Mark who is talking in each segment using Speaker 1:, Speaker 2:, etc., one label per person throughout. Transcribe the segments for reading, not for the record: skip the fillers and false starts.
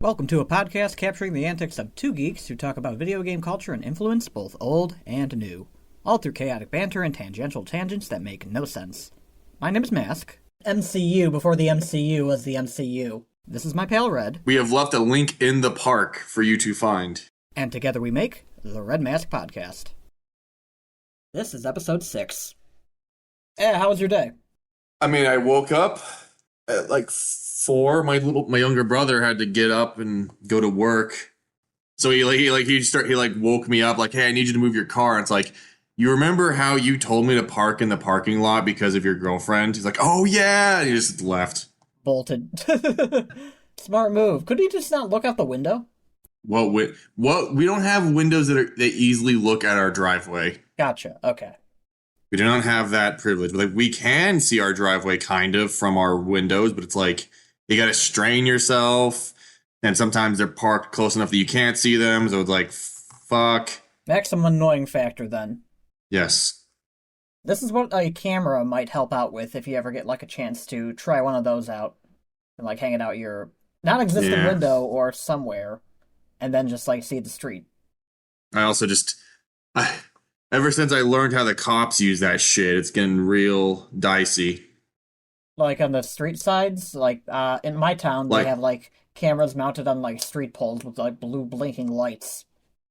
Speaker 1: Welcome to a podcast capturing the antics of two geeks who talk about video game culture and influence, both old and new, all through chaotic banter and tangential tangents that make no sense. My name is Mask. MCU before the MCU was the MCU. This is my pal Red.
Speaker 2: We have left a link in the park for you to find.
Speaker 1: And together we make the Reddmasq Podcast. This is episode 6. How was your day?
Speaker 2: I mean, I woke up at like 4. My younger brother had to get up and go to work. So he woke me up like, "Hey, I need you to move your car." And it's like, "You remember how you told me to park in the parking lot because of your girlfriend?" He's like, "Oh yeah," and he just left.
Speaker 1: Bolted. Smart move. Could he just not look out the window?
Speaker 2: What? We don't have windows that easily look at our driveway.
Speaker 1: Gotcha. Okay.
Speaker 2: We do not have that privilege. But like, we can see our driveway kind of from our windows, but it's like you got to strain yourself, and sometimes they're parked close enough that you can't see them. So it's like, fuck.
Speaker 1: Maximum annoying factor then.
Speaker 2: Yes.
Speaker 1: This is what a camera might help out with if you ever get like a chance to try one of those out and like hang it out your non-existent window or somewhere, and then just like see the street.
Speaker 2: I also ever since I learned how the cops use that shit, it's getting real dicey.
Speaker 1: Like on the street sides, like in my town, they have like cameras mounted on like street poles with like blue blinking lights.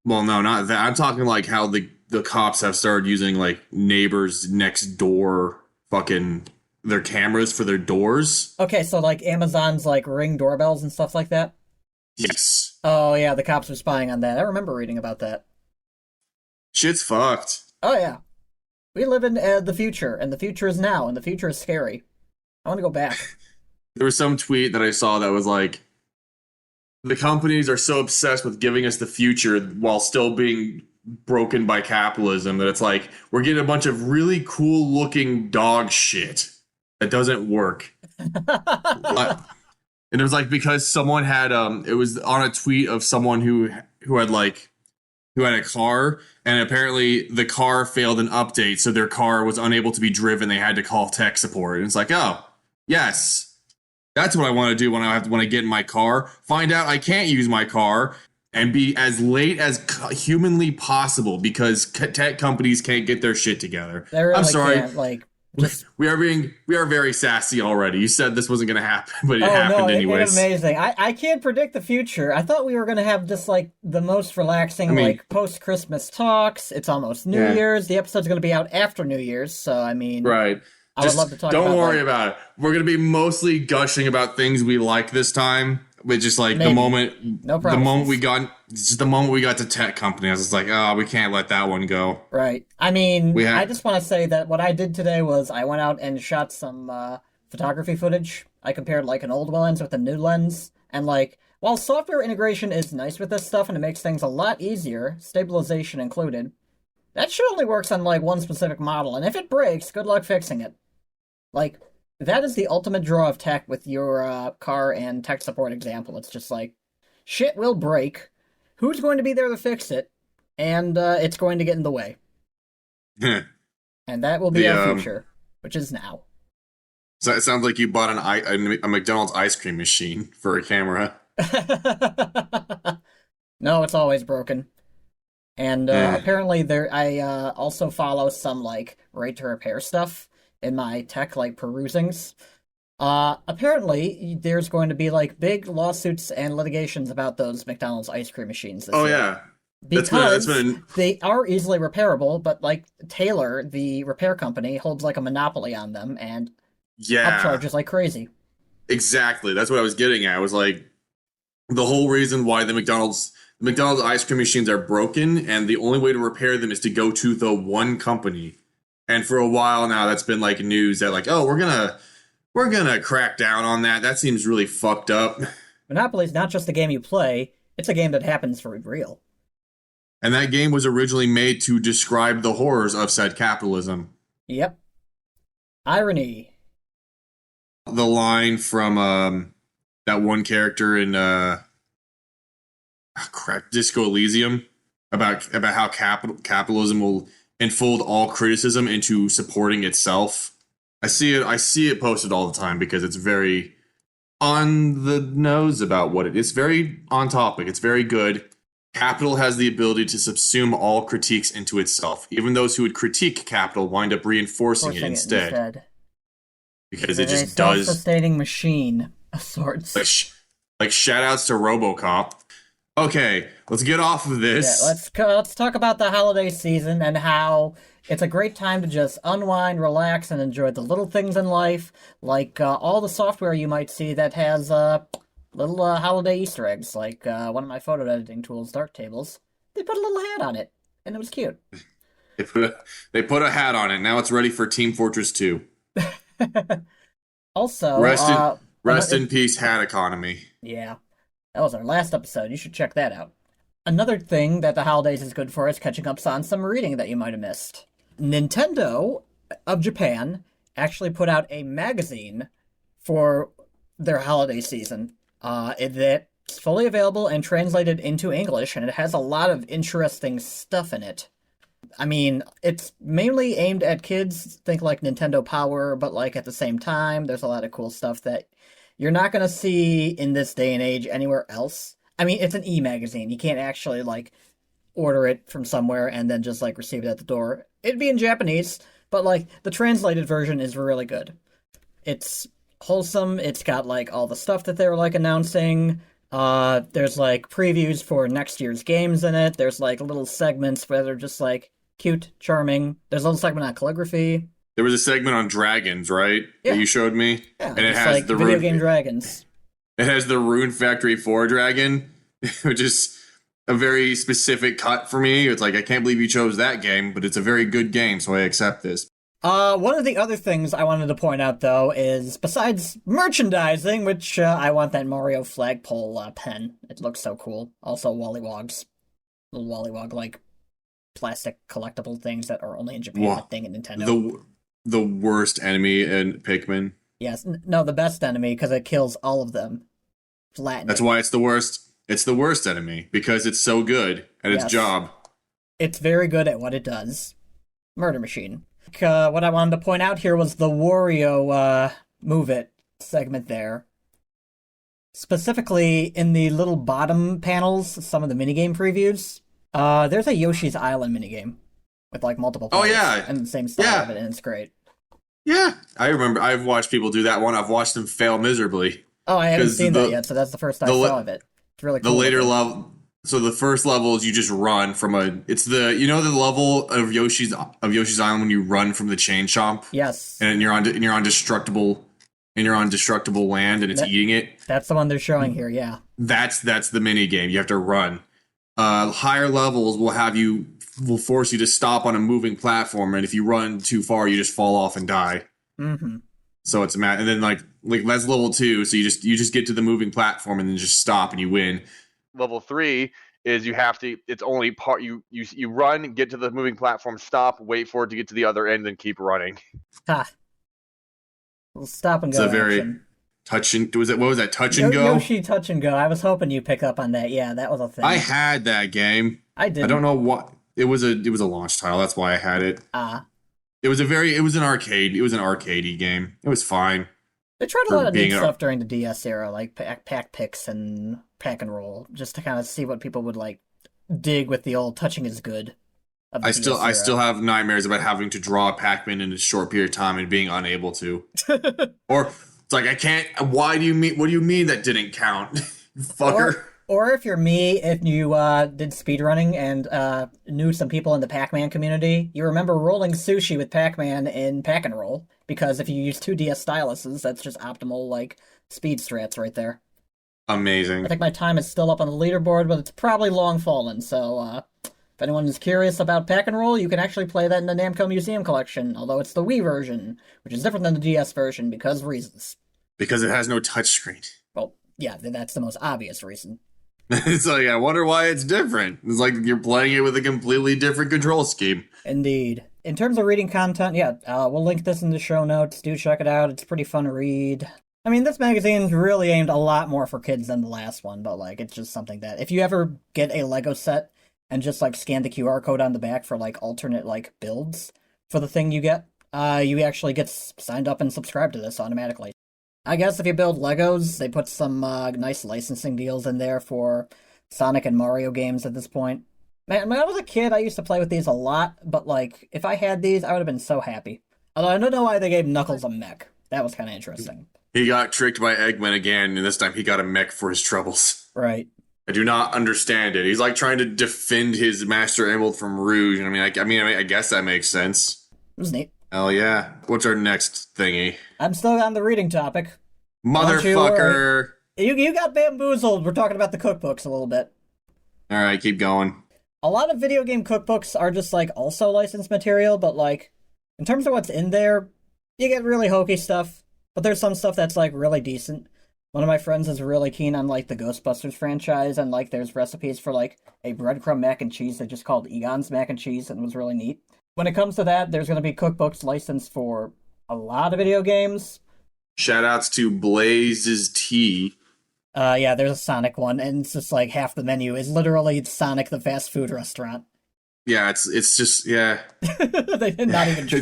Speaker 2: Well, no, not that. I'm talking like how the cops have started using like neighbors next door fucking their cameras for their doors.
Speaker 1: Okay, so like Amazon's like Ring doorbells and stuff like that?
Speaker 2: Yes.
Speaker 1: Oh yeah, the cops are spying on that. I remember reading about that.
Speaker 2: Shit's fucked.
Speaker 1: Oh yeah. We live in the future, and the future is now, and the future is scary. I want to go back.
Speaker 2: There was some tweet that I saw that was like, the companies are so obsessed with giving us the future while still being broken by capitalism that it's like, we're getting a bunch of really cool looking dog shit that doesn't work. And it was like, because someone had, it was on a tweet of someone who had a car, and apparently the car failed an update, so their car was unable to be driven. They had to call tech support. And it's like, oh, yes, that's what I want to do when I get in my car. Find out I can't use my car and be as late as humanly possible because tech companies can't get their shit together.
Speaker 1: Really
Speaker 2: I'm sorry. We are very sassy already. You said this wasn't going to happen, but it happened anyways.
Speaker 1: It's amazing. I can't predict the future. I thought we were going to have just like the most relaxing like post-Christmas talks. It's almost New Year's. The episode's going to be out after New Year's, so I mean,
Speaker 2: right.
Speaker 1: I would love to talk about it.
Speaker 2: Don't worry about it. We're going to be mostly gushing about things we like this time. But just like the moment we got to tech company, I was just like, oh, we can't let that one go.
Speaker 1: Right. I mean, I just want to say that what I did today was I went out and shot some photography footage. I compared like an old lens with a new lens. And like, while software integration is nice with this stuff and it makes things a lot easier, stabilization included, that shit only works on like one specific model. And if it breaks, good luck fixing it. Like, that is the ultimate draw of tech with your car and tech support example. It's just like, shit will break. Who's going to be there to fix it? And it's going to get in the way. And that will be our future, which is now.
Speaker 2: So it sounds like you bought a McDonald's ice cream machine for a camera.
Speaker 1: No, it's always broken. And apparently I also follow some like right to repair stuff in my tech, like, perusings. Apparently, there's going to be, like, big lawsuits and litigations about those McDonald's ice cream machines this year.
Speaker 2: Yeah.
Speaker 1: Because they are easily repairable, but, like, Taylor, the repair company, holds, like, a monopoly on them, and upcharges like crazy.
Speaker 2: Exactly. That's what I was getting at. I was like, the whole reason why the McDonald's ice cream machines are broken, and the only way to repair them is to go to the one company. And for a while now, that's been like news that like, oh, we're gonna crack down on that. That seems really fucked up.
Speaker 1: Monopoly is not just a game you play; it's a game that happens for real.
Speaker 2: And that game was originally made to describe the horrors of said capitalism.
Speaker 1: Yep. Irony.
Speaker 2: The line from that one character in Disco Elysium about how capitalism will enfold all criticism into supporting itself. I see it posted all the time because it's very on the nose about what it is. It's very on topic. It's very good. Capital has the ability to subsume all critiques into itself. Even those who would critique Capital wind up reinforcing it instead. Because it just does.
Speaker 1: Self-sustaining machine of sorts.
Speaker 2: Like shout-outs to RoboCop. Okay, let's get off of this.
Speaker 1: Yeah, let's talk about the holiday season and how it's a great time to just unwind, relax, and enjoy the little things in life, like all the software you might see that has little holiday Easter eggs, like one of my photo editing tools, Darktables. They put a little hat on it, and it was cute.
Speaker 2: They put a hat on it. Now it's ready for Team Fortress 2.
Speaker 1: Also,
Speaker 2: rest in peace, hat economy.
Speaker 1: Yeah. That was our last episode. You should check that out. Another thing that the holidays is good for is catching up on some reading that you might have missed. Nintendo of Japan actually put out a magazine for their holiday season. It's fully available and translated into English, and it has a lot of interesting stuff in it. I mean, it's mainly aimed at kids, think like Nintendo Power, but like at the same time, there's a lot of cool stuff that you're not going to see in this day and age anywhere else. I mean, it's an e-magazine. You can't actually, like, order it from somewhere and then just, like, receive it at the door. It'd be in Japanese, but, like, the translated version is really good. It's wholesome. It's got, like, all the stuff that they were, like, announcing. There's, like, previews for next year's games in it. There's, like, little segments that are just, like, cute, charming. There's a little segment on calligraphy.
Speaker 2: There was a segment on dragons, right?
Speaker 1: Yeah.
Speaker 2: That you showed me?
Speaker 1: Yeah,
Speaker 2: and it has
Speaker 1: like the video game dragons.
Speaker 2: It has the Rune Factory 4 dragon, which is a very specific cut for me. It's like, I can't believe you chose that game, but it's a very good game, so I accept this.
Speaker 1: One of the other things I wanted to point out, though, is besides merchandising, which I want that Mario flagpole pen. It looks so cool. Also, Wollywogs. Little Wollywog, like, plastic collectible things that are only in Japan, a thing in Nintendo.
Speaker 2: The worst enemy in Pikmin.
Speaker 1: Yes, no, the best enemy, because it kills all of them. Flatten
Speaker 2: That's why it's the worst. It's the worst enemy, because it's so good at its job.
Speaker 1: It's very good at what it does. Murder Machine. What I wanted to point out here was the Wario Move It segment there. Specifically, in the little bottom panels, some of the minigame previews, there's a Yoshi's Island minigame with, like, multiple players.
Speaker 2: Oh, yeah.
Speaker 1: And the same style of it, and it's great.
Speaker 2: Yeah, I remember. I've watched people do that one. I've watched them fail miserably.
Speaker 1: Oh, I haven't seen that yet, so that's the first I saw of it. It's really cool.
Speaker 2: The later level... So the first level is you just run from a... It's the... You know the level of Yoshi's Island when you run from the chain chomp?
Speaker 1: Yes.
Speaker 2: And you're on destructible land and it's eating it?
Speaker 1: That's the one they're showing here, yeah.
Speaker 2: That's the mini game. You have to run. Higher levels will force you to stop on a moving platform, and if you run too far, you just fall off and die.
Speaker 1: Mm-hmm.
Speaker 2: So it's and then like that's level 2. So you just get to the moving platform and then just stop and you win.
Speaker 3: Level 3 is you have to. It's only part you run, get to the moving platform, stop, wait for it to get to the other end, and keep running.
Speaker 1: Ha! We'll stop and go.
Speaker 2: It's a very touch and what was that? Touch and go.
Speaker 1: Yoshi Touch and Go. I was hoping you pick up on that. Yeah, that was a thing.
Speaker 2: I had that game.
Speaker 1: I did.
Speaker 2: I don't know what. It was a launch title. That's why I had it. It was an arcadey game. It was fine.
Speaker 1: They tried a lot of neat stuff during the DS era, like pack picks and pack and roll, just to kind of see what people would like dig with the old touching is good.
Speaker 2: I still have nightmares about having to draw Pac-Man in a short period of time and being unable to. Or it's like I can't. What do you mean that didn't count, fucker?
Speaker 1: Or if you're me, if you did speedrunning and knew some people in the Pac-Man community, you remember rolling sushi with Pac-Man in Pack and Roll, because if you use 2DS styluses, that's just optimal, like, speed strats right there.
Speaker 2: Amazing.
Speaker 1: I think my time is still up on the leaderboard, but it's probably long fallen, so if anyone is curious about Pack and Roll, you can actually play that in the Namco Museum Collection, although it's the Wii version, which is different than the DS version because of reasons.
Speaker 2: Because it has no touchscreen.
Speaker 1: Well, yeah, that's the most obvious reason.
Speaker 2: It's like, I wonder why it's different. It's like you're playing it with a completely different control scheme.
Speaker 1: Indeed. In terms of reading content, we'll link this in the show notes. Do check it out. It's pretty fun to read. I mean, this magazine's really aimed a lot more for kids than the last one, but, like, it's just something that... If you ever get a Lego set and just, like, scan the QR code on the back for, like, alternate, like, builds for the thing you get, you actually get signed up and subscribed to this automatically. I guess if you build Legos, they put some nice licensing deals in there for Sonic and Mario games at this point. Man, when I was a kid, I used to play with these a lot, but like, if I had these, I would have been so happy. Although I don't know why they gave Knuckles a mech. That was kind of interesting.
Speaker 2: He got tricked by Eggman again, and this time he got a mech for his troubles.
Speaker 1: Right.
Speaker 2: I do not understand it. He's like trying to defend his Master Emerald from Rouge. I guess that makes sense.
Speaker 1: It was neat.
Speaker 2: Hell yeah. What's our next thingy?
Speaker 1: I'm still on the reading topic.
Speaker 2: Motherfucker.
Speaker 1: You got bamboozled. We're talking about the cookbooks a little bit.
Speaker 2: All right, keep going.
Speaker 1: A lot of video game cookbooks are just like also licensed material, but like in terms of what's in there, you get really hokey stuff, but there's some stuff that's like really decent. One of my friends is really keen on like the Ghostbusters franchise, and like there's recipes for like a breadcrumb mac and cheese they just called Egon's mac and cheese, and it was really neat. When it comes to that, there's going to be cookbooks licensed for a lot of video games.
Speaker 2: Shoutouts to Blaze's Tea.
Speaker 1: Yeah, there's a Sonic one, and it's just like half the menu is literally Sonic the fast food restaurant.
Speaker 2: Yeah, it's just, yeah.
Speaker 1: They did not even try.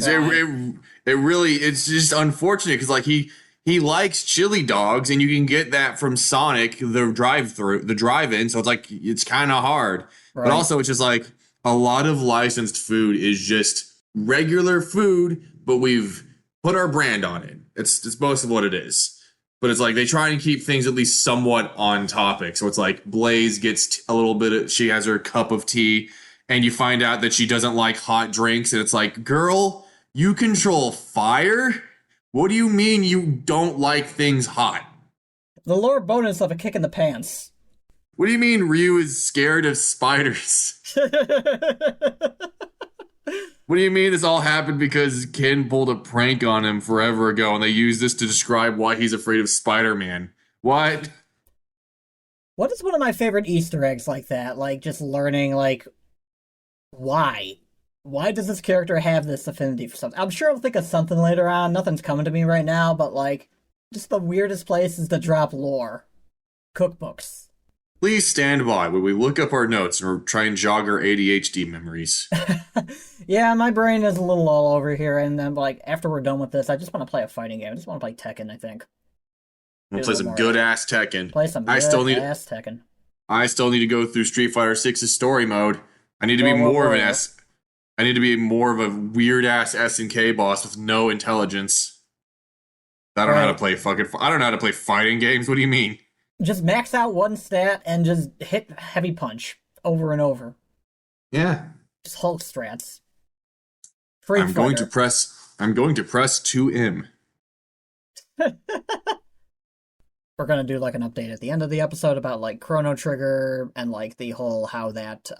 Speaker 2: It's just unfortunate because like he likes chili dogs, and you can get that from Sonic, the drive-in, so it's like, it's kind of hard. Right. But also, it's just like, a lot of licensed food is just regular food, but we've put our brand on it. It's most of what it is. But it's like, they try and keep things at least somewhat on topic. So it's like, Blaze gets a little bit she has her cup of tea, and you find out that she doesn't like hot drinks, and it's like, girl, you control fire? What do you mean you don't like things hot?
Speaker 1: The lower bonus of a kick in the pants.
Speaker 2: What do you mean Ryu is scared of spiders? What do you mean this all happened because Ken pulled a prank on him forever ago, and they used this to describe why he's afraid of Spider-Man? What?
Speaker 1: What is one of my favorite Easter eggs like that? Like, just learning, like, why? Why does this character have this affinity for something? I'm sure I'll think of something later on. Nothing's coming to me right now, but, like, just the weirdest places to drop lore. Cookbooks.
Speaker 2: Please stand by when we look up our notes and try and jog our ADHD memories.
Speaker 1: Yeah, my brain is a little all over here, and then, like, after we're done with this, I just want to play a fighting game. I just want to play Tekken, I think.
Speaker 2: We'll play some good-ass Tekken.
Speaker 1: Play some good-ass Tekken.
Speaker 2: I still need to go through Street Fighter 6's story mode. I need to be more of an S. I need to be more of a weird-ass SNK boss with no intelligence. I don't know how to play I don't know how to play fighting games. What do you mean?
Speaker 1: Just max out one stat and just hit heavy punch over and over.
Speaker 2: Yeah.
Speaker 1: Just Hulk strats.
Speaker 2: I'm going to press 2M.
Speaker 1: We're gonna do like an update at the end of the episode about like Chrono Trigger and like the whole how that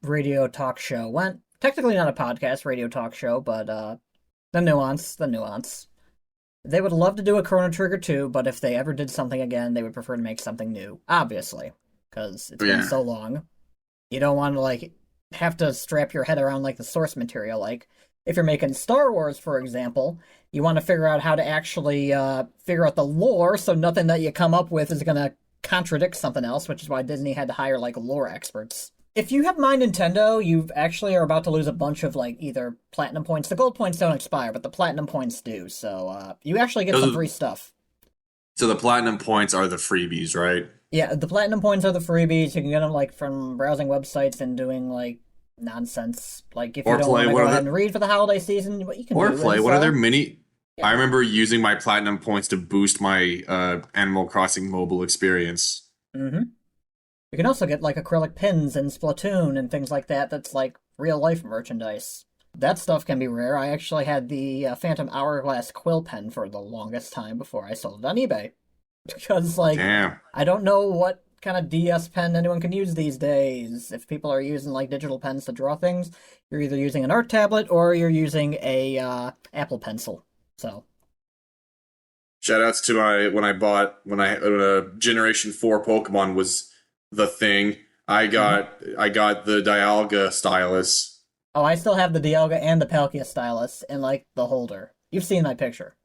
Speaker 1: radio talk show went. Technically not a podcast, radio talk show, but the nuance. They would love to do a Chrono Trigger 2, but if they ever did something again, they would prefer to make something new. Obviously. Because it's been so long. You don't want to, like, have to strap your head around, like, the source material. Like, if you're making Star Wars, for example, you want to figure out how to actually figure out the lore, so nothing that you come up with is going to contradict something else, which is why Disney had to hire, like, lore experts. If you have My Nintendo, you actually are about to lose a bunch of, like, either platinum points. The gold points don't expire, but the platinum points do, so you actually get some free stuff.
Speaker 2: So the platinum points are the freebies, right?
Speaker 1: Yeah, the platinum points are the freebies. You can get them, like, from browsing websites and doing, like, nonsense. Like, if you don't want to go ahead and read for the holiday season, what you can do is...
Speaker 2: Or play one of their mini... Yeah. I remember using my platinum points to boost my Animal Crossing mobile experience.
Speaker 1: Mm-hmm. You can also get, like, acrylic pins and Splatoon and things like that that's, like, real-life merchandise. That stuff can be rare. I actually had the Phantom Hourglass quill pen for the longest time before I sold it on eBay. Because, like, I don't know what kind of DS pen anyone can use these days. If people are using, like, digital pens to draw things, you're either using an art tablet or you're using a Apple Pencil. So...
Speaker 2: Shoutouts to when a Generation 4 Pokemon was... the thing. I got the Dialga stylus.
Speaker 1: Oh, I still have the Dialga and the Palkia stylus in, like, the holder. You've seen my picture.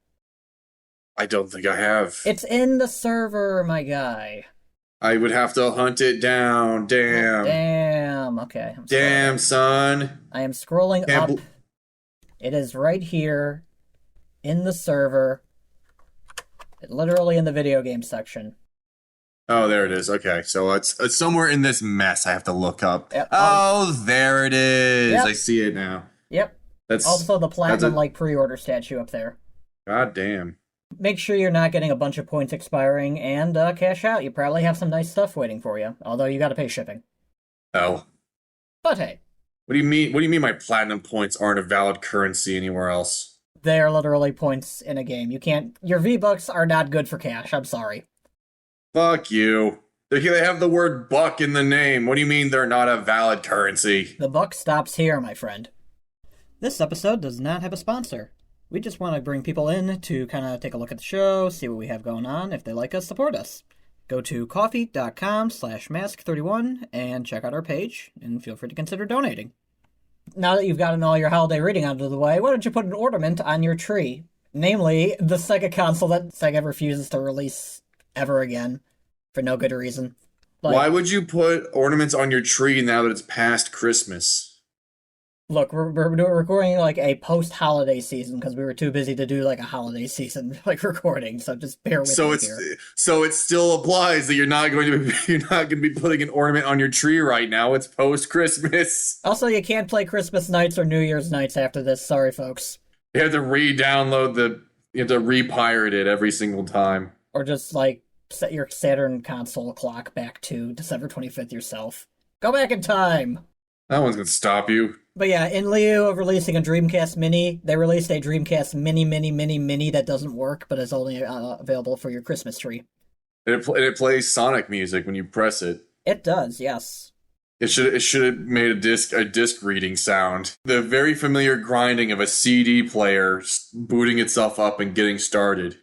Speaker 2: I don't think I have.
Speaker 1: It's in the server, my guy.
Speaker 2: I would have to hunt it down. Damn.
Speaker 1: Okay.
Speaker 2: Damn, son.
Speaker 1: I am scrolling up. It is right here in the server. Literally in the video game section.
Speaker 2: Oh, there it is. Okay, so it's somewhere in this mess I have to look up.
Speaker 1: Yep.
Speaker 2: Oh, there it is.
Speaker 1: Yep.
Speaker 2: I see it now.
Speaker 1: Yep.
Speaker 2: That's
Speaker 1: also the platinum pre-order statue up there.
Speaker 2: God damn.
Speaker 1: Make sure you're not getting a bunch of points expiring and cash out. You probably have some nice stuff waiting for you, although you got to pay shipping.
Speaker 2: Oh.
Speaker 1: But hey.
Speaker 2: What do you mean? What do you mean my platinum points aren't a valid currency anywhere else?
Speaker 1: They are literally points in a game. You can't. Your V-Bucks are not good for cash. I'm sorry.
Speaker 2: Fuck you. They have the word buck in the name. What do you mean they're not a valid currency?
Speaker 1: The buck stops here, my friend. This episode does not have a sponsor. We just want to bring people in to kind of take a look at the show, see what we have going on. If they like us, support us. Go to coffee.com/mask31 and check out our page, and feel free to consider donating. Now that you've gotten all your holiday reading out of the way, why don't you put an ornament on your tree? Namely, the Sega console that Sega refuses to release ever again, for no good reason.
Speaker 2: Why would you put ornaments on your tree now that it's past Christmas?
Speaker 1: Look, we're recording like a post-holiday season because we were too busy to do like a holiday season recording. So just bear with me here.
Speaker 2: So it still applies that you're not going to be putting an ornament on your tree right now. It's post-Christmas.
Speaker 1: Also, you can't play Christmas nights or New Year's nights after this. Sorry, folks.
Speaker 2: You have to re-download you have to re-pirate it every single time,
Speaker 1: or just like set your Saturn console clock back to December 25th yourself. Go back in time.
Speaker 2: No one's gonna stop you.
Speaker 1: But yeah, in lieu of releasing a Dreamcast Mini, they released a Dreamcast Mini that doesn't work, but is only available for your Christmas tree.
Speaker 2: And it plays Sonic music when you press it.
Speaker 1: It does, yes.
Speaker 2: It should have made a disc reading sound. The very familiar grinding of a CD player booting itself up and getting started.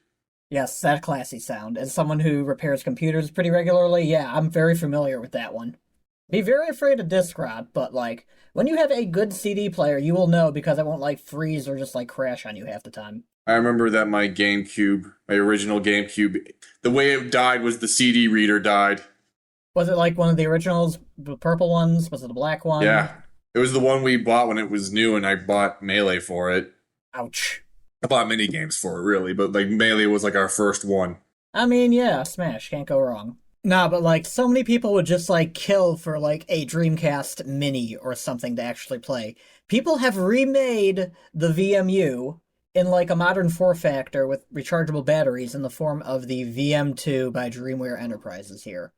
Speaker 1: Yes, that classy sound. As someone who repairs computers pretty regularly, yeah, I'm very familiar with that one. Be very afraid of disc rot, but like, when you have a good CD player, you will know because it won't like freeze or just like crash on you half the time.
Speaker 2: I remember that my original GameCube, the way it died was the CD reader died.
Speaker 1: Was it like one of the originals, the purple ones? Was it the black one?
Speaker 2: Yeah, it was the one we bought when it was new, and I bought Melee for it.
Speaker 1: Ouch.
Speaker 2: I bought mini games for it, really, but like Melee was like our first one.
Speaker 1: I mean, yeah, Smash, can't go wrong. Nah, but like, so many people would just like kill for like a Dreamcast Mini or something to actually play. People have remade the VMU in like a modern form factor with rechargeable batteries in the form of the VM2 by Dreamware Enterprises here.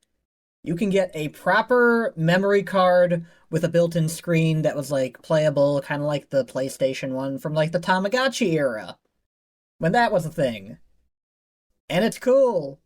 Speaker 1: You can get a proper memory card with a built-in screen that was like playable, kind of like the PlayStation one from like the Tamagotchi era, when that was a thing. And it's cool.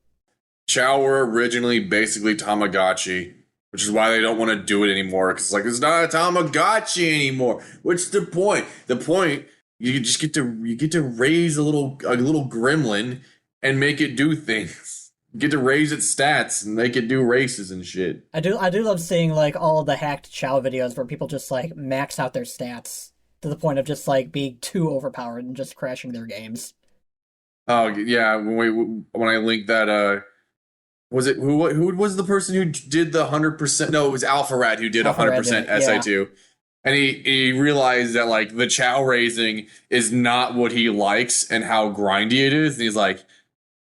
Speaker 2: Chow were originally basically Tamagotchi, which is why they don't want to do it anymore, because it's not a Tamagotchi anymore. What's the point? The point, you get to raise a little gremlin and make it do things. You get to raise its stats and make it do races and shit.
Speaker 1: I do love seeing like all of the hacked Chow videos where people just like max out their stats to the point of just like being too overpowered and just crashing their games.
Speaker 2: Oh yeah, when I linked that who was the person who did the 100%? No, it was Alpharad who did 100% SI2. And he realized that like the Chow raising is not what he likes and how grindy it is. And he's like,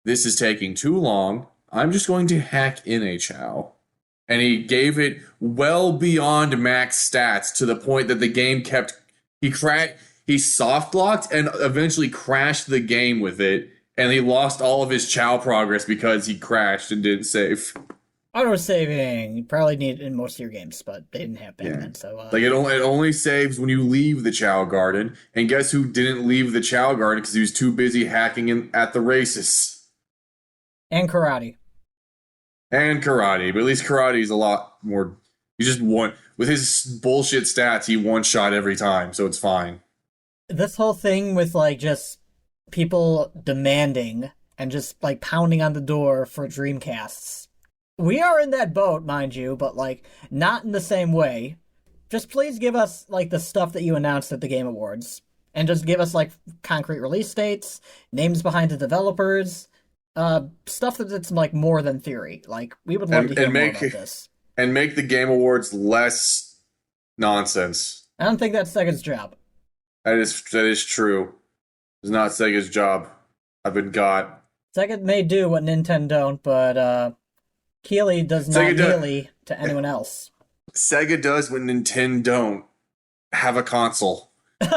Speaker 2: this is taking too long. I'm just going to hack in a Chow. And he gave it well beyond max stats to the point that the game he soft locked and eventually crashed the game with it. And he lost all of his Chow progress because he crashed and didn't save.
Speaker 1: Auto-saving, you probably need it in most of your games, but they didn't have back then, so...
Speaker 2: Like, it only saves when you leave the Chow Garden, and guess who didn't leave the Chow Garden because he was too busy hacking at the races?
Speaker 1: And karate.
Speaker 2: But at least karate's a lot more... You just with his bullshit stats, he one-shot every time, so it's fine.
Speaker 1: This whole thing with, like, just people demanding and just, like, pounding on the door for Dreamcasts. We are in that boat, mind you, but, like, not in the same way. Just please give us, like, the stuff that you announced at the Game Awards. And just give us, like, concrete release dates, names behind the developers, stuff that's, like, more than theory. Like, we would love to hear more about this.
Speaker 2: And make the Game Awards less nonsense.
Speaker 1: I don't think that's Sega's job.
Speaker 2: That is true. It's not Sega's job. I've been got.
Speaker 1: Sega may do what Nintendo don't, but Keeley does not nearly to anyone else.
Speaker 2: Sega does what Nintendo don't. Have a console.
Speaker 1: They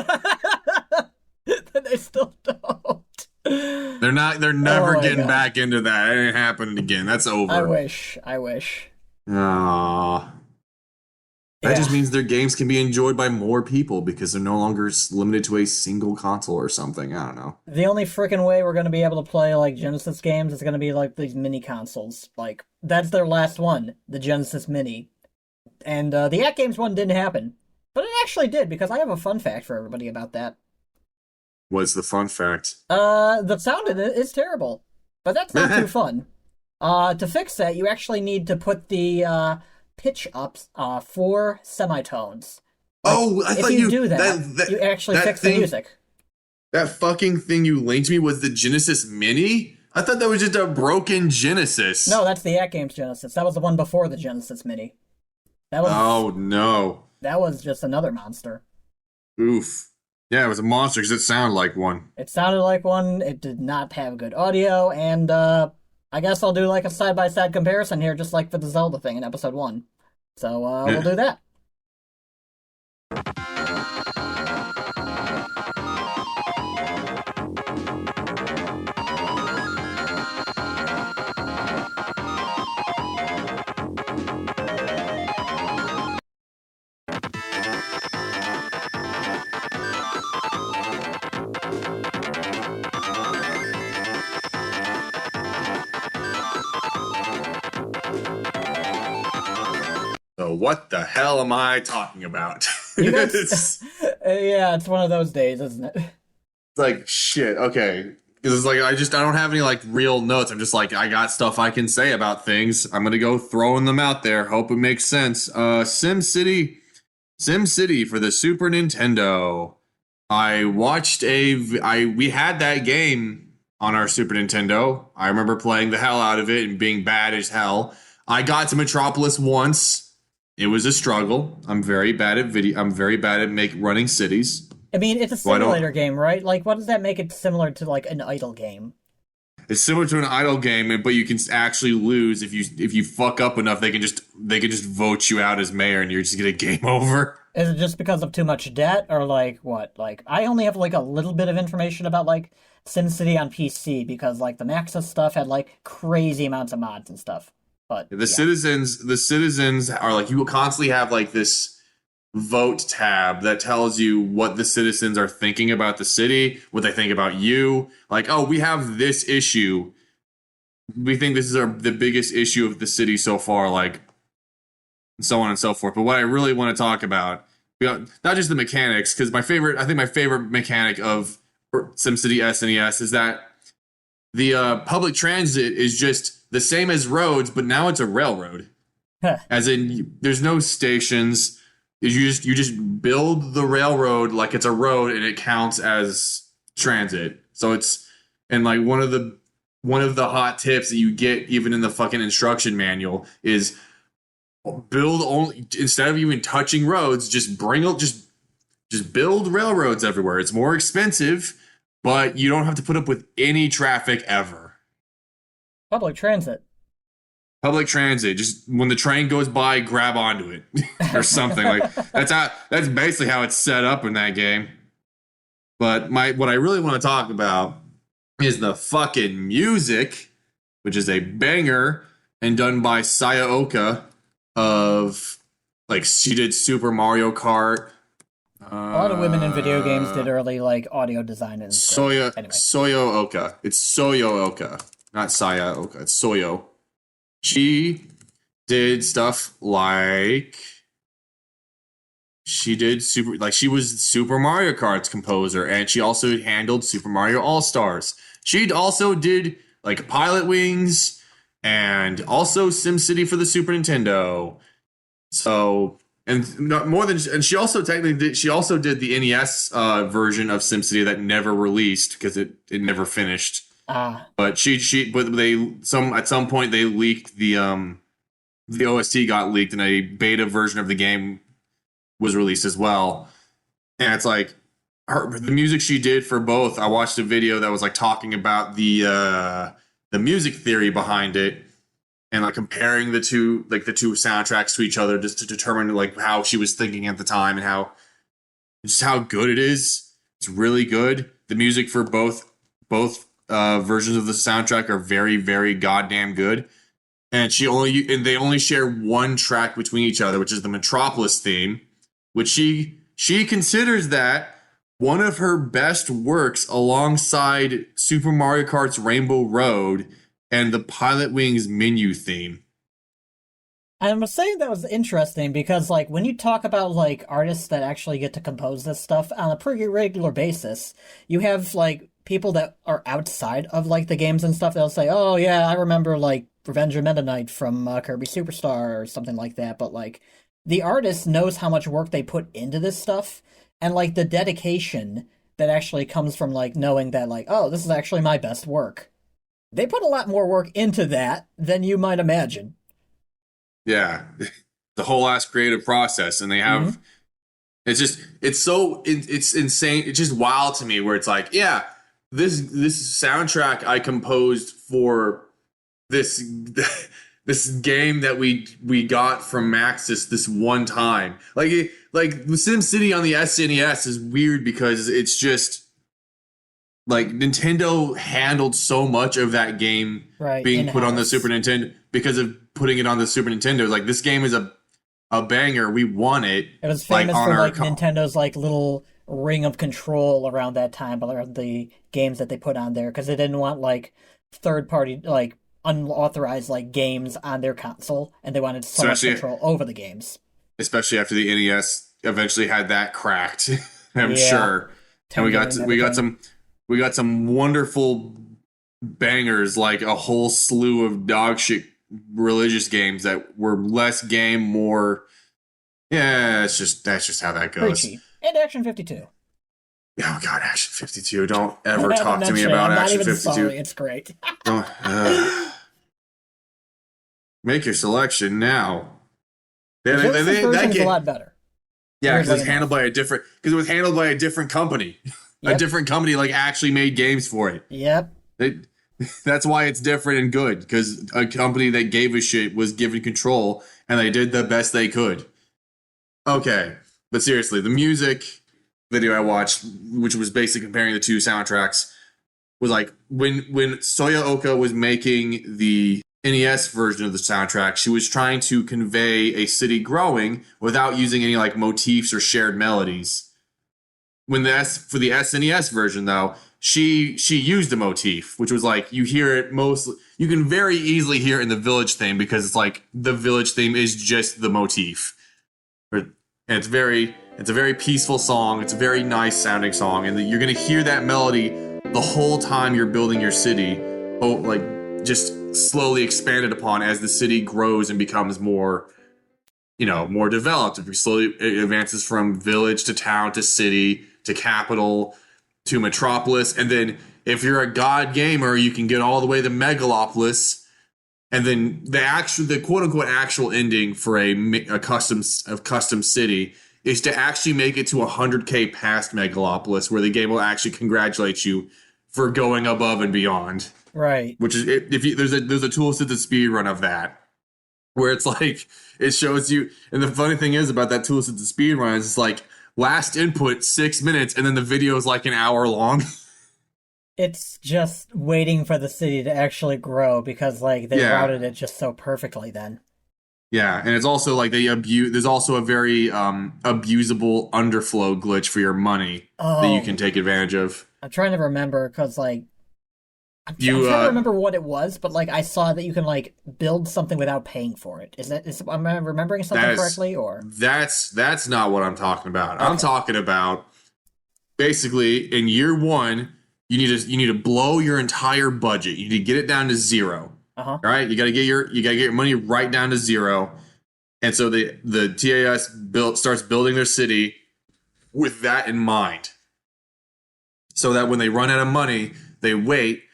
Speaker 1: still don't.
Speaker 2: They're never getting back into that. It ain't happening again. That's over.
Speaker 1: I wish.
Speaker 2: Aww. That just means their games can be enjoyed by more people because they're no longer limited to a single console or something. I don't know.
Speaker 1: The only freaking way we're going to be able to play like Genesis games is going to be like these mini consoles. Like, that's their last one, the Genesis Mini. And the At Games one didn't happen. But it actually did, because I have a fun fact for everybody about that.
Speaker 2: What's the fun fact?
Speaker 1: The sound in it is terrible. But that's not too fun. To fix that, you actually need to put the pitch up 4 semitones. Like,
Speaker 2: I thought
Speaker 1: you do that, you actually fix the music.
Speaker 2: That fucking thing you linked me was the Genesis Mini? I thought that was just a broken Genesis.
Speaker 1: No, that's the At Games Genesis. That was the one before the Genesis Mini.
Speaker 2: Oh, no.
Speaker 1: That was just another monster.
Speaker 2: Oof. Yeah, it was a monster because it sounded like one.
Speaker 1: It sounded like one. It did not have good audio, and I guess I'll do like a side-by-side comparison here, just like for the Zelda thing in episode 1. So we'll do that.
Speaker 2: So what the hell am I talking about?
Speaker 1: Yeah, it's one of those days, isn't it?
Speaker 2: It's like, shit, okay. Because it's like, I don't have any, like, real notes. I'm just like, I got stuff I can say about things. I'm going to go throwing them out there. Hope it makes sense. SimCity for the Super Nintendo. I watched we had that game on our Super Nintendo. I remember playing the hell out of it and being bad as hell. I got to Metropolis once. It was a struggle. I'm very bad at running cities.
Speaker 1: I mean, it's a simulator game, right? Like, what does that make it similar to, like, an idle game?
Speaker 2: It's similar to an idle game, but you can actually lose if you fuck up enough. They can just vote you out as mayor, and you're just gonna game over.
Speaker 1: Is it just because of too much debt, or like what? Like, I only have like a little bit of information about like SimCity on PC because like the Maxis stuff had like crazy amounts of mods and stuff. But
Speaker 2: the citizens are like, you will constantly have like this vote tab that tells you what the citizens are thinking about the city, what they think about you. Like, oh, we have this issue. We think this is the biggest issue of the city so far, like, and so on and so forth. But what I really want to talk about, not just the mechanics, because I think my favorite mechanic of SimCity SNES is that the public transit is just the same as roads, but now it's a railroad. As in, there's no stations. You just build the railroad like it's a road, and it counts as transit. So it's, and like one of the hot tips that you get even in the fucking instruction manual is build only, instead of even touching roads, just build railroads everywhere. It's more expensive, but you don't have to put up with any traffic ever.
Speaker 1: Public transit,
Speaker 2: just when the train goes by, grab onto it or something. Like that's basically how it's set up in that game. But what I really want to talk about is the fucking music, which is a banger and done by Saya Oka of, like, she did Super Mario Kart.
Speaker 1: A lot of women in video games did early like audio design and stuff.
Speaker 2: Soyo Oka. It's Soyo Oka. Not Saya Oka, it's Soyo. She did stuff like she was Super Mario Kart's composer, and she also handled Super Mario All-Stars. She also did like Pilot Wings and also SimCity for the Super Nintendo. So, and not more than, and she also did the NES version of SimCity that never released because it never finished. But at some point they leaked the OST got leaked, and a beta version of the game was released as well. And it's like the music she did for both. I watched a video that was like talking about the the music theory behind it, and like comparing the two soundtracks to each other just to determine like how she was thinking at the time and how good it is. It's really good. The music for both versions of the soundtrack are very, very goddamn good. And they only share one track between each other, which is the Metropolis theme, which she considers that one of her best works alongside Super Mario Kart's Rainbow Road and the Pilot Wings menu theme.
Speaker 1: I must say that was interesting because, like, when you talk about, like, artists that actually get to compose this stuff on a pretty regular basis, you have, like, people that are outside of, like, the games and stuff. They'll say, oh, yeah, I remember, like, Revenge of Meta Knight from Kirby Superstar or something like that. But, like, the artist knows how much work they put into this stuff and, like, the dedication that actually comes from, like, knowing that, like, oh, this is actually my best work. They put a lot more work into that than you might imagine.
Speaker 2: Yeah, the whole ass creative process, and they have it's insane. It's just wild to me where it's like, yeah, this soundtrack I composed for this this game that we got from Maxis this one time. Like SimCity on the SNES is weird because it's just like Nintendo handled so much of that game being
Speaker 1: in-house.
Speaker 2: Put on the Super Nintendo because of putting it on the Super Nintendo. Like, this game is a banger. We want it.
Speaker 1: It was famous for like Nintendo's like little ring of control around that time, around the games that they put on there, because they didn't want like third party, like unauthorized like games on their console, and they wanted so much control over the games.
Speaker 2: Especially after the NES eventually had that cracked, I'm sure. And we got some wonderful bangers, like a whole slew of dog shit religious games that were less game, more. Yeah, that's just how that goes.
Speaker 1: Preachy. And Action 52.
Speaker 2: Oh god, Action 52! Don't ever talk to me about Action 52.
Speaker 1: Sorry, it's great.
Speaker 2: Make your selection now.
Speaker 1: That version is a lot better.
Speaker 2: Yeah, because it was handled by a different company. Yep. A different company like actually made games for it.
Speaker 1: Yep.
Speaker 2: That's why it's different and good, because a company that gave a shit was given control and they did the best they could. Okay, but seriously, the music video I watched, which was basically comparing the two soundtracks, was like when Soya Oka was making the NES version of the soundtrack, she was trying to convey a city growing without using any like motifs or shared melodies. For the SNES version, though, she used a motif, which was like, you hear it you can very easily hear it in the Village theme, because it's like the Village theme is just the motif. And it's a very peaceful song. It's a very nice sounding song, and you're gonna hear that melody the whole time you're building your city. Oh, like just slowly expanded upon as the city grows and becomes more, more developed. If you slowly it advances from village to town to city to capital to metropolis, and then if you're a god gamer, you can get all the way to megalopolis, and then the quote unquote actual ending for a custom city is to actually make it to 100K past megalopolis, where the game will actually congratulate you for going above and beyond.
Speaker 1: Right.
Speaker 2: Which is, there's a tool assisted speed run of that, where it's like it shows you, and the funny thing is about that tool assisted speed run is it's like last input 6 minutes, and then the video is like an hour long.
Speaker 1: It's just waiting for the city to actually grow, because like they routed it just so perfectly then.
Speaker 2: Yeah, and it's also like there's also a very abusable underflow glitch for your money that you can take advantage of.
Speaker 1: I'm trying to remember, because like I'm trying to remember what it was, but like I saw that you can like build something without paying for it. Am I remembering something correctly, or
Speaker 2: that's not what I'm talking about. Okay. I'm talking about basically in year one, you need to blow your entire budget. You need to get it down to zero. All right, you got to get your money right down to zero, and so the TAS starts building their city with that in mind, so that when they run out of money, they wait.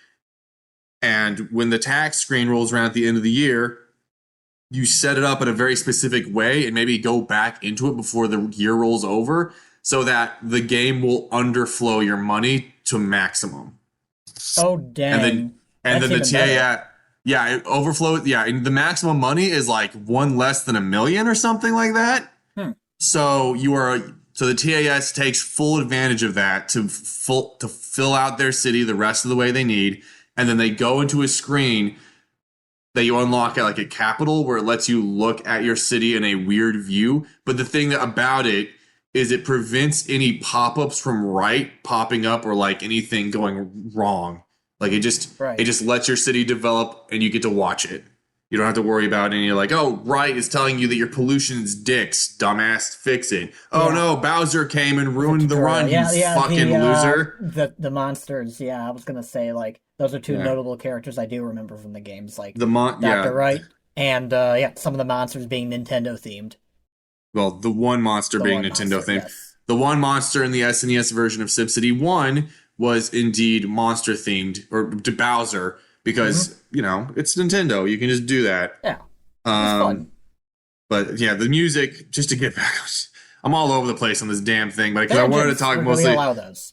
Speaker 2: And when the tax screen rolls around at the end of the year, you set it up in a very specific way and maybe go back into it before the year rolls over, so that the game will underflow your money to maximum.
Speaker 1: Oh, dang.
Speaker 2: And
Speaker 1: That's
Speaker 2: then the
Speaker 1: even better.
Speaker 2: TAS, yeah, it overflows. Yeah, and the maximum money is like one less than $1 million or something like that. So the TAS takes full advantage of that to fill out their city the rest of the way they need, and then they go into a screen that you unlock at like a capital where it lets you look at your city in a weird view. But the thing about it is it prevents any pop-ups from popping up or like anything going wrong. Like it just lets your city develop and you get to watch it. You don't have to worry about any like, oh, right is telling you that your pollution's dicks, dumbass, fix it. Oh no, Bowser came and ruined the run, you fucking loser.
Speaker 1: The monsters, I was gonna say like those are two notable characters I do remember from the games, like Dr. Wright and some of the monsters being Nintendo themed.
Speaker 2: Well, the one monster being Nintendo themed. Yes. The one monster in the SNES version of SimCity 1 was indeed monster themed, or to Bowser, because it's Nintendo. You can just do that.
Speaker 1: Yeah, it's fun.
Speaker 2: But yeah, the music. Just to get back, I'm all over the place on this damn thing, but because I wanted to talk mostly.
Speaker 1: Allow those.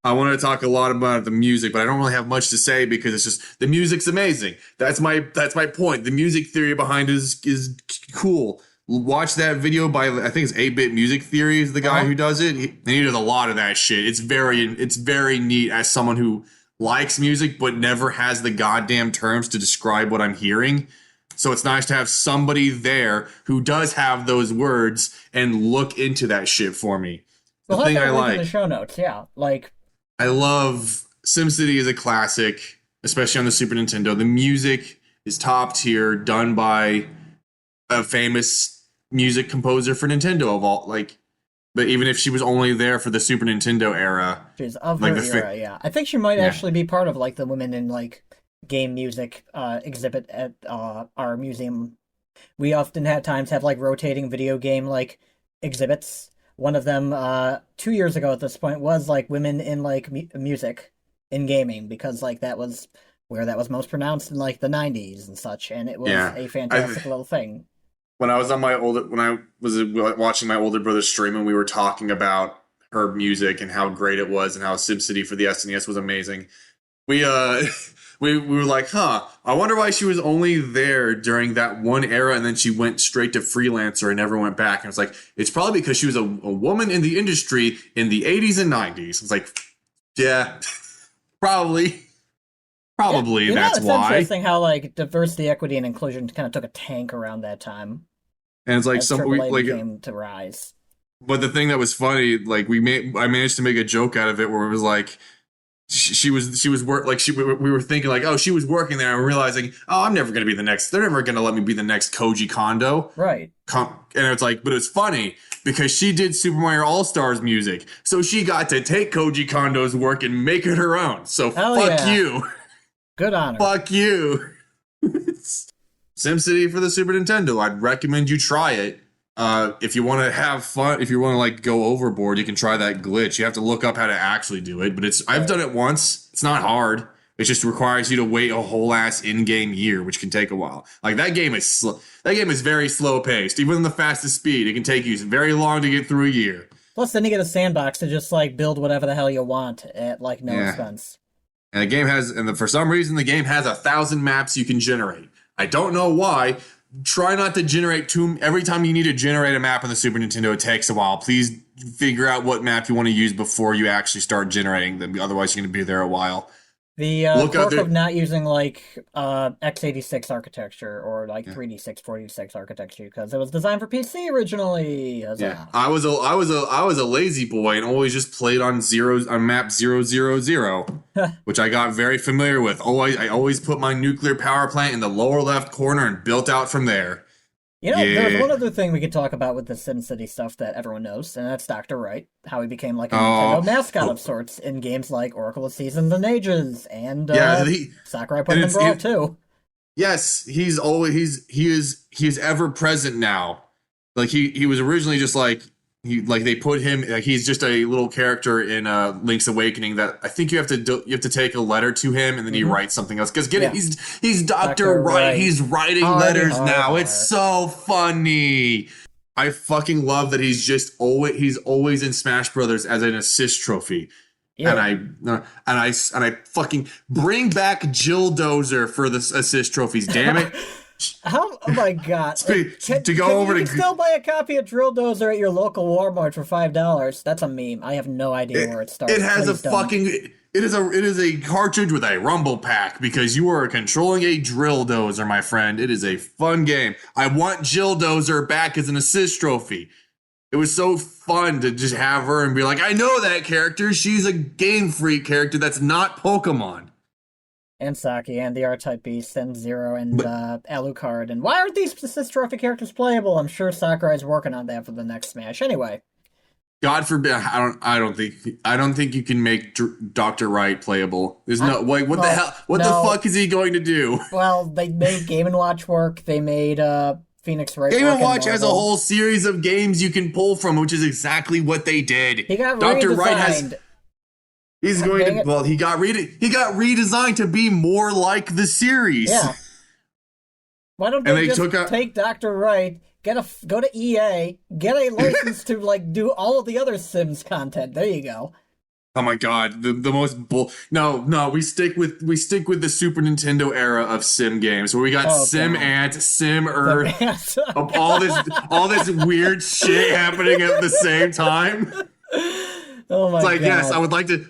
Speaker 2: I wanted to talk a lot about the music, but I don't really have much to say because it's just the music's amazing. That's my point. The music theory behind it is cool. Watch that video by I think it's 8-Bit Music Theory is the guy who does it. He does a lot of that shit. It's very neat as someone who likes music but never has the goddamn terms to describe what I'm hearing. So it's nice to have somebody there who does have those words and look into that shit for me.
Speaker 1: The thing I like in the show notes,
Speaker 2: I love SimCity is a classic, especially on the Super Nintendo. The music is top tier, done by a famous music composer for Nintendo of all but even if she was only there for the Super Nintendo era,
Speaker 1: she's of her era. I think she might actually be part of like the women in like game music exhibit at our museum. We often have like rotating video game like exhibits. One of them 2 years ago at this point was like women in like music in gaming, because like that was where that was most pronounced in like the 90s and such, and it was a fantastic little thing.
Speaker 2: When I was watching my older brother stream and we were talking about her music and how great it was and how SimCity for the SNES was amazing, we were like, I wonder why she was only there during that one era and then she went straight to freelancer and never went back. And it's like, it's probably because she was a woman in the industry in the 80s and 90s. It's like, yeah, probably that's
Speaker 1: it's
Speaker 2: why.
Speaker 1: Interesting how like diversity, equity, and inclusion kind of took a tank around that time.
Speaker 2: And it's like
Speaker 1: began to rise.
Speaker 2: But the thing that was funny, like I managed to make a joke out of it where it was like we were thinking like, oh, she was working there and realizing, oh, I'm never going to be the next. They're never going to let me be the next Koji Kondo.
Speaker 1: Right.
Speaker 2: And it's like, but it's funny because she did Super Mario All-Stars music. So she got to take Koji Kondo's work and make it her own. So fuck you.
Speaker 1: Good on her.
Speaker 2: Fuck you. SimCity for the Super Nintendo. I'd recommend you try it. If you want to have fun, if you want to like go overboard, you can try that glitch. You have to look up how to actually do it, but I've done it once. It's not hard. It just requires you to wait a whole ass in-game year, which can take a while. Like that game is very slow paced. Even in the fastest speed, it can take you very long to get through a year.
Speaker 1: Plus, then you get a sandbox to just like build whatever the hell you want at like no expense.
Speaker 2: And the game for some reason, the game has 1,000 maps you can generate. I don't know why. Try not to generate every time you need to generate a map on the Super Nintendo, it takes a while. Please figure out what map you want to use before you actually start generating them. Otherwise, you're going to be there a while.
Speaker 1: The quirk of not using like x86 architecture or like 3D6, 4D6 architecture because it was designed for PC originally.
Speaker 2: I was a lazy boy and always just played on map 000, which I got very familiar with. I always put my nuclear power plant in the lower left corner and built out from there.
Speaker 1: There's one other thing we could talk about with the SimCity stuff that everyone knows, and that's Dr. Wright, how he became like a Nintendo mascot of sorts in games like Oracle of Seasons and Ages, and Sakurai put him in Brawl too.
Speaker 2: Yes, he is ever present now. Like he was originally just like they put him like he's just a little character in Link's Awakening that I think you have to take a letter to him and then he writes something else because he's Dr. Wright. He's writing letters now. It's so funny. I fucking love that he's always in Smash Brothers as an assist trophy.
Speaker 1: Yeah.
Speaker 2: and I fucking bring back Jill Dozer for the assist trophies. Damn it!
Speaker 1: How? Oh my god!
Speaker 2: You
Speaker 1: can still buy a copy of Drill Dozer at your local Walmart for $5. That's a meme. I have no idea where it started.
Speaker 2: It has
Speaker 1: Please don't.
Speaker 2: It is a cartridge with a rumble pack because you are controlling a drill dozer, my friend. It is a fun game. I want Jill Dozer back as an assist trophy. It was so fun to just have her and be like, I know that character. She's a Game Freak character that's not Pokemon.
Speaker 1: And Saki, and the R-Type Beast, and Zero, and Alucard. And why aren't these assist trophy characters playable? I'm sure Sakurai's working on that for the next Smash. Anyway.
Speaker 2: God forbid, I don't think you can make Dr. Wright playable. There's no like what the hell? What the fuck is he going to do?
Speaker 1: Well, they made Game & Watch work. They made Phoenix Wright.
Speaker 2: Game & Watch has a whole series of games you can pull from, which is exactly what they did.
Speaker 1: He got
Speaker 2: Dr.
Speaker 1: redesigned.
Speaker 2: Wright has. He's going to. Well, he got redesigned to be more like the series.
Speaker 1: Yeah. Why don't they just take Dr. Wright? Go to EA, get a license to like do all of the other Sims content. There you go.
Speaker 2: Oh my god, the most No, we stick with the Super Nintendo era of Sim games where we got Sim Ant, Sim Earth, all this weird shit happening at the same time.
Speaker 1: Oh my god! It's like,
Speaker 2: yes, I would like to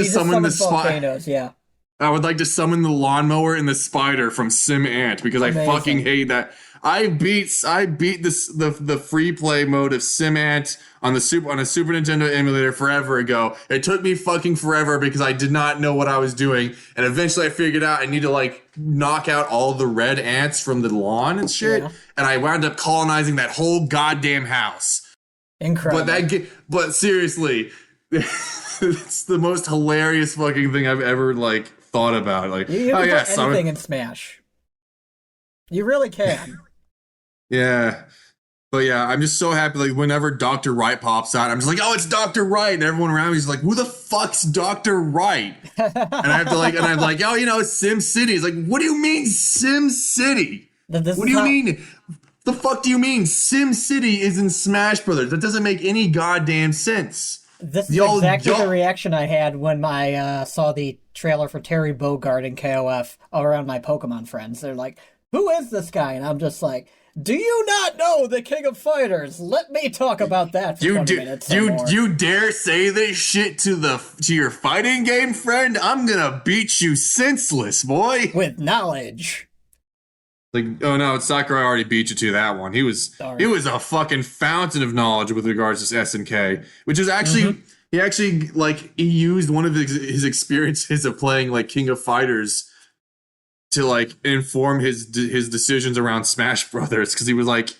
Speaker 2: summon the spider.
Speaker 1: Yeah.
Speaker 2: I would like to summon the lawnmower and the spider from Sim Ant because I fucking hate that. I beat the free play mode of Sim Ant on a Super Nintendo emulator forever ago. It took me fucking forever because I did not know what I was doing, and eventually I figured out I need to like knock out all the red ants from the lawn and shit, and I wound up colonizing that whole goddamn house.
Speaker 1: Incredible.
Speaker 2: But seriously, it's the most hilarious fucking thing I've ever like thought about. Like,
Speaker 1: you can put anything in Smash. You really can.
Speaker 2: Yeah. But yeah, I'm just so happy. Like, whenever Dr. Wright pops out, I'm just like, oh, it's Dr. Wright. And everyone around me is like, who the fuck's Dr. Wright? And I'm like, oh, you know, Sim City. It's like, what do you mean Sim City? What do you mean? The fuck do you mean? Sim City is in Smash Brothers. That doesn't make any goddamn sense.
Speaker 1: This is exactly the reaction I had when I saw the trailer for Terry Bogard in KOF around my Pokemon friends. They're like, who is this guy? And I'm just like, do you not know the King of Fighters? Let me talk about that for 20 minutes.
Speaker 2: You dare say this shit to your fighting game friend? I'm gonna beat you senseless, boy.
Speaker 1: With knowledge.
Speaker 2: Like, oh no, Sakurai already beat you to that one. He was a fucking fountain of knowledge with regards to SNK, which is actually he used one of his experiences of playing like King of Fighters to like inform his decisions around Smash Brothers, because he was like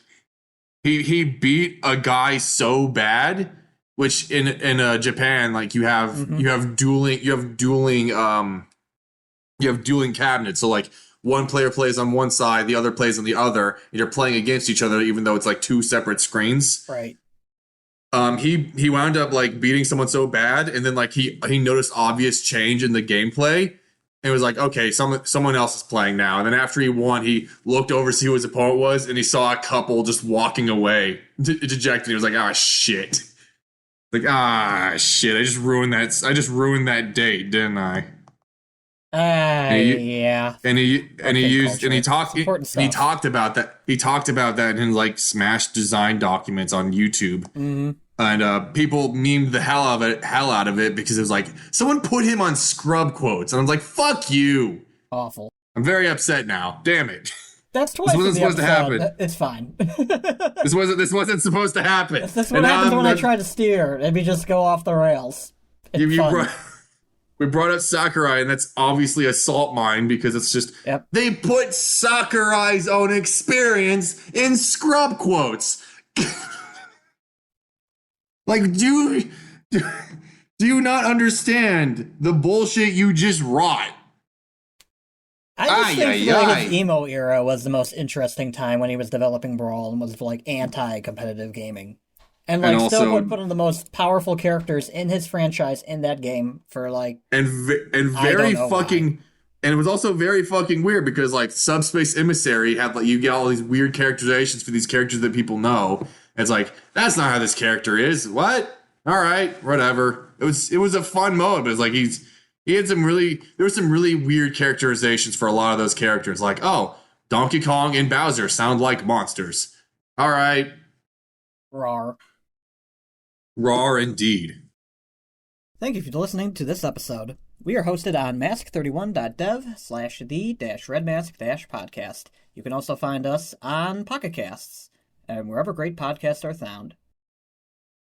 Speaker 2: he beat a guy so bad, which in Japan like you have dueling cabinets, so like one player plays on one side, the other plays on the other, and you're playing against each other even though it's like two separate screens.
Speaker 1: Right.
Speaker 2: He wound up like beating someone so bad, and then like he noticed obvious change in the gameplay. And it was like, okay, someone else is playing now. And then after he won, he looked over to see who his opponent was, and he saw a couple just walking away, dejected. He was like, ah, shit. Like, ah, shit. I just ruined that date, didn't I?
Speaker 1: Yeah.
Speaker 2: And he talked about that in like Smash design documents on YouTube.
Speaker 1: Mm-hmm.
Speaker 2: And people memed the hell out of it because it was like, someone put him on scrub quotes. And I was like, fuck you.
Speaker 1: Awful.
Speaker 2: I'm very upset now. Damn it.
Speaker 1: That's twice. This wasn't supposed to happen. It's fine.
Speaker 2: This wasn't supposed to happen.
Speaker 1: That's what happens when I try to steer. Maybe just go off the rails.
Speaker 2: We brought up Sakurai, and that's obviously a salt mine because it's just, They put Sakurai's own experience in scrub quotes. Like, do you not understand the bullshit you just wrought?
Speaker 1: I just think his emo era was the most interesting time when he was developing Brawl and was like anti-competitive gaming. And like still would put one of the most powerful characters in his franchise in that game for like
Speaker 2: and it was also very fucking weird because like Subspace Emissary had like you get all these weird characterizations for these characters that people know. It's like, that's not how this character is. What? all right, whatever. It was a fun mode, but it's like he had there were some really weird characterizations for a lot of those characters. Like, oh, Donkey Kong and Bowser sound like monsters. All right.
Speaker 1: Rawr.
Speaker 2: Rawr indeed.
Speaker 1: Thank you for listening to this episode. We are hosted on mask31.dev/the-Reddmasq-podcast. You can also find us on Pocket Casts and wherever great podcasts are found.